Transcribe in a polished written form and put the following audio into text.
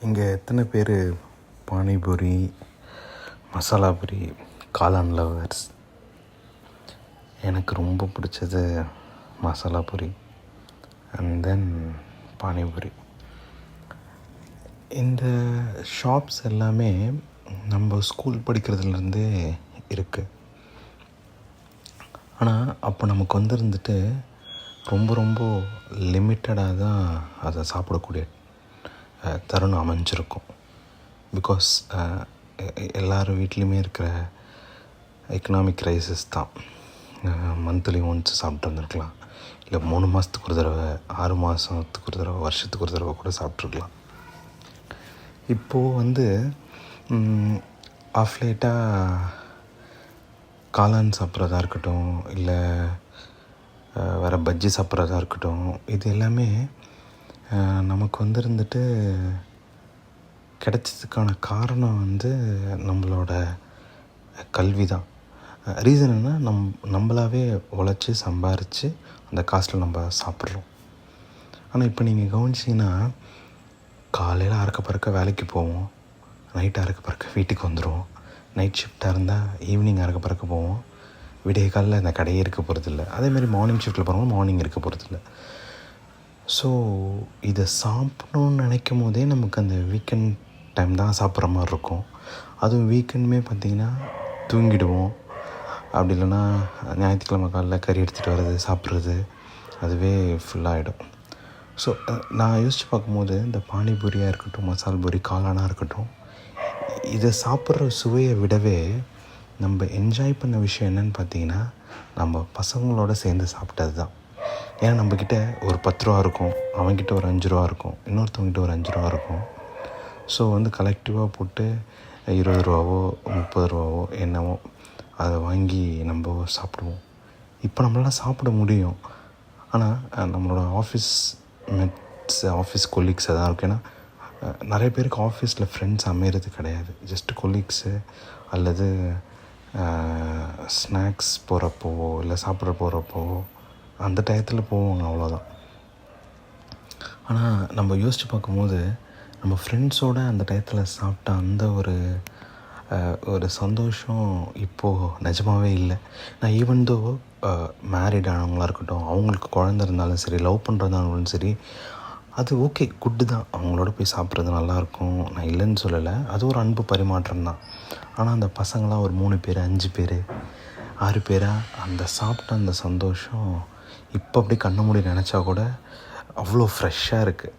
இங்கே எத்தனை பேர் பானிபூரி, மசாலா பூரி, காளான் லவர்ஸ்? எனக்கு ரொம்ப பிடிச்சது மசாலா பூரி அண்ட் தென் பானிபூரி. இந்த ஷாப்ஸ் எல்லாமே நம்ம ஸ்கூல் படிக்கிறதுலேருந்தே இருக்குது. ஆனால் அப்போ நமக்கு வந்துருந்துட்டு ரொம்ப லிமிட்டடாக தான் அதை சாப்பிடக்கூடிய தருணம் அமைஞ்சிருக்கும். பிகாஸ் எல்லார் வீட்லேயுமே இருக்கிற எக்கனாமிக் க்ரைசிஸ் தான். மந்த்லி ஒன்ஸ் சாப்பிட்டு வந்துருக்கலாம், இல்லை 3 மாதத்துக்கு ஒரு தடவை, 6 மாதத்துக்கு ஒரு தடவை, வருஷத்துக்கு ஒரு தடவை கூட சாப்பிட்ருக்கலாம். இப்போது ஆஃப் லேட்டாக காளான் சாப்பிட்றதா இருக்கட்டும், இல்லை வேறு பஜ்ஜி சாப்பிட்றதா இருக்கட்டும், இது எல்லாமே நமக்கு வந்துருந்துட்டு கிடைச்சதுக்கான காரணம் நம்மளோட கல்வி தான். ரீசன் என்ன, நம்மளாவே உழைச்சி சம்பாரித்து அந்த காசில் நம்ம சாப்பிட்றோம். ஆனால் இப்போ நீங்கள் கவனிச்சிங்கன்னா, காலையில் அறக்க பறக்க வேலைக்கு போவோம், நைட்டு அறக்க பறக்க வீட்டுக்கு வந்துடுவோம், நைட் ஷிஃப்டாக இருந்தால் ஈவினிங் அறக்க பறக்க போவோம், விடிய காலில் இந்த கடையே இருக்க போகிறதில்ல. அதேமாதிரி மார்னிங் ஷிஃப்ட்டில் போகிறவங்க மார்னிங் இருக்க போகிறதில்ல. ஸோ இதை சாப்பிடணுன்னு நினைக்கும் போதே நமக்கு அந்த வீக்கெண்ட் டைம் தான் சாப்பிட்ற மாதிரி இருக்கும். அதுவும் வீக்கெண்டுமே பார்த்திங்கன்னா தூங்கிடுவோம். அப்படி இல்லைன்னா ஞாயிற்றுக்கிழமை காலைல கறி எடுத்துகிட்டு வர்றது, சாப்பிட்றது, அதுவே ஃபுல்லாகிடும். ஸோ நான் யோசித்து பார்க்கும்போது இந்த பானிபூரியாக இருக்கட்டும், மசால் பூரி, காளானாக இருக்கட்டும், இதை சாப்பிட்ற சுவையை விடவே நம்ம என்ஜாய் பண்ண விஷயம் என்னென்னு பார்த்தீங்கன்னா, நம்ம பசங்களோடு சேர்ந்து சாப்பிட்டது தான். ஏன்னா நம்மக்கிட்ட ஒரு 10 ரூபா இருக்கும், அவங்ககிட்ட ஒரு 5 ரூபா இருக்கும், இன்னொருத்தவங்கிட்ட ஒரு 5 ரூபா இருக்கும். ஸோ கலெக்டிவாக போட்டு 20 ரூபாவோ 30 ரூபாவோ என்னவோ அதை வாங்கி நம்ம சாப்பிடுவோம். இப்போ நம்மளால் சாப்பிட முடியும். ஆனால் நம்மளோட ஆஃபீஸ் மெட்ஸ், ஆஃபீஸ் கொலீக்ஸ் தான் இருக்கும். ஏன்னா நிறைய பேருக்கு ஆஃபீஸில் ஃப்ரெண்ட்ஸ் அமையிறது கிடையாது. ஜஸ்ட்டு கொலீக்ஸு அல்லது ஸ்நாக்ஸ் போகிறப்போவோ இல்லை சாப்பிட்ற போகிறப்போவோ அந்த டயத்தில் போவாங்க, அவ்வளோதான். ஆனால் நம்ம யோசித்து பார்க்கும்போது நம்ம ஃப்ரெண்ட்ஸோடு அந்த டயத்தில் சாப்பிட்ட அந்த ஒரு சந்தோஷம் இப்போது நிஜமாகவே இல்லை. நான் ஈவன் தோ மேரிட் ஆனவங்களாக இருக்கட்டும், அவங்களுக்கு குழந்த இருந்தாலும் சரி, லவ் பண்ணுறதாலும் சரி, அது ஓகே, குட்டு தான். அவங்களோட போய் சாப்பிட்றது நல்லாயிருக்கும், நான் இல்லைன்னு சொல்லலை. அது ஒரு அன்பு பரிமாற்றம் தான். ஆனால் அந்த பசங்களாம் ஒரு 3 பேர், 5 பேர், 6 பேராக அந்த சாப்பிட்ட அந்த சந்தோஷம் இப்போ அப்படி கண்ண மூடி நினச்சா கூட அவ்வளோ ஃப்ரெஷ்ஷாக இருக்குது.